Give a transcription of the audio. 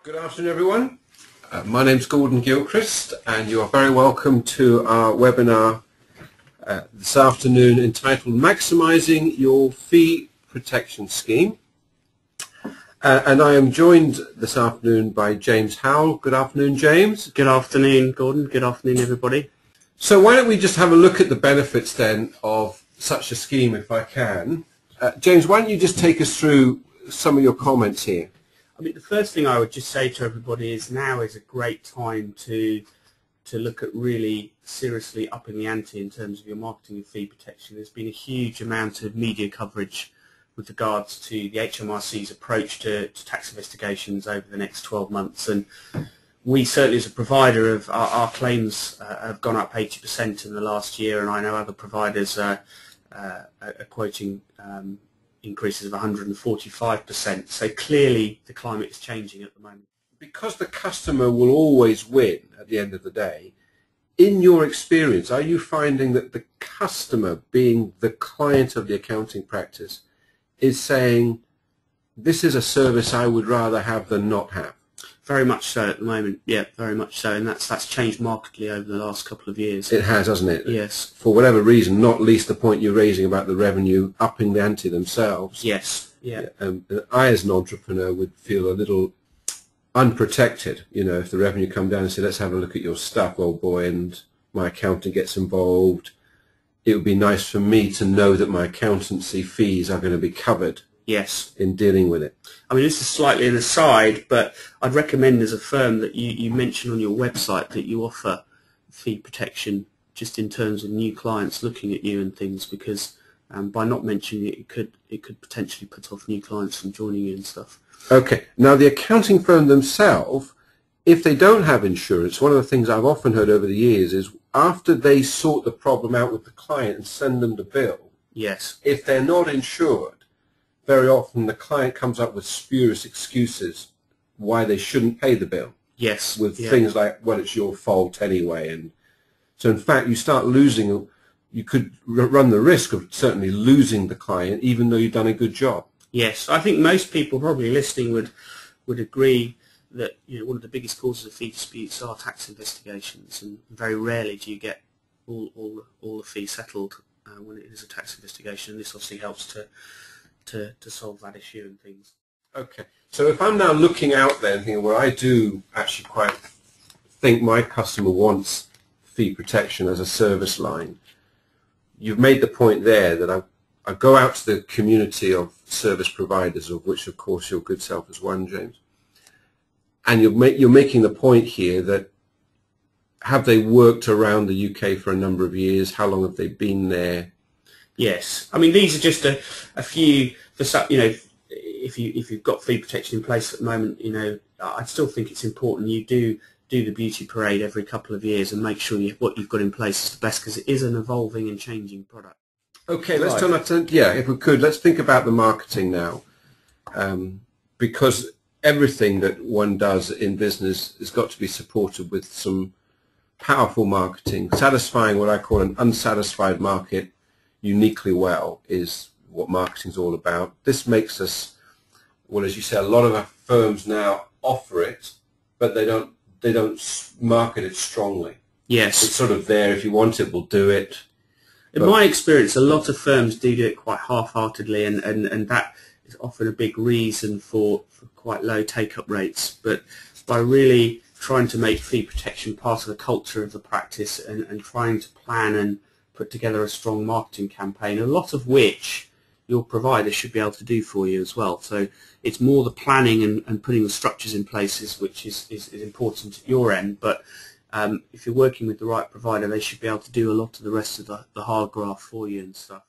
Good afternoon, everyone. My name's Gordon Gilchrist, and you are very welcome to our webinar this afternoon entitled Maximising Your Fee Protection Scheme. And I am joined this afternoon by James Howell. Good afternoon, James. Good afternoon, Gordon. Good afternoon, everybody. So why don't we just have a look at the benefits then of such a scheme, if I can. James, why don't you just take us through some of your comments here? I mean, the first thing I would just say to everybody is now is a great time to look at really seriously upping the ante in terms of your marketing and fee protection. There's been a huge amount of media coverage with regards to the HMRC's approach to tax investigations over the next 12 months, and we certainly as a provider of our claims have gone up 80% in the last year, and I know other providers are quoting increases of 145%. So clearly the climate is changing at the moment. Because the customer will always win at the end of the day, in your experience, are you finding that the customer, being the client of the accounting practice, is saying, this is a service I would rather have than not have? Very much so at the moment, yeah, very much so, and that's changed markedly over the last couple of years. It has, hasn't it? Yes. For whatever reason, not least the point you're raising about the revenue upping the ante themselves. Yes, yeah. I, as an entrepreneur, would feel a little unprotected, you know, if the revenue come down and say, let's have a look at your stuff, old boy, and my accountant gets involved. It would be nice for me to know that my accountancy fees are going to be covered. Yes. In dealing with it. I mean, this is slightly an aside, but I'd recommend as a firm that you mention on your website that you offer fee protection just in terms of new clients looking at you and things, because by not mentioning it, it could potentially put off new clients from joining you and stuff. Okay. Now, the accounting firm themselves, if they don't have insurance, one of the things I've often heard over the years is after they sort the problem out with the client and send them the bill, yes, if they're not insured, very often the client comes up with spurious excuses why they shouldn't pay the bill. Yes. With things like, well, it's your fault anyway. And so, in fact, you start losing, you could run the risk of certainly losing the client even though you've done a good job. Yes. I think most people probably listening would agree that, you know, one of the biggest causes of fee disputes are tax investigations, and very rarely do you get all the fees settled when it is a tax investigation. And this obviously helps to solve that issue and things. Okay, so if I'm now looking out there and thinking, well, I do actually quite think my customer wants fee protection as a service line, you've made the point there that I go out to the community of service providers, of which, of course, your good self is one, James, and you're making the point here that have they worked around the UK for a number of years? How long have they been there? Yes, I mean these are just a few. You know, if you've got fee protection in place at the moment, you know, I still think it's important you do the beauty parade every couple of years and make sure what you've got in place is the best, because it is an evolving and changing product. Okay, let's turn that to, yeah, if we could, let's think about the marketing now, because everything that one does in business has got to be supported with some powerful marketing. Satisfying what I call an unsatisfied market uniquely well is what marketing is all about. This makes us, well, as you say, a lot of our firms now offer it, but they don't market it strongly. Yes, it's sort of there. If you want it, we'll do it. In my experience, a lot of firms do it quite half-heartedly, and that is often a big reason for quite low take-up rates. But by really trying to make fee protection part of the culture of the practice and trying to plan and put together a strong marketing campaign, a lot of which your provider should be able to do for you as well. So it's more the planning and putting the structures in places which is important at your end, but if you're working with the right provider, they should be able to do a lot of the rest of the hard graft for you and stuff.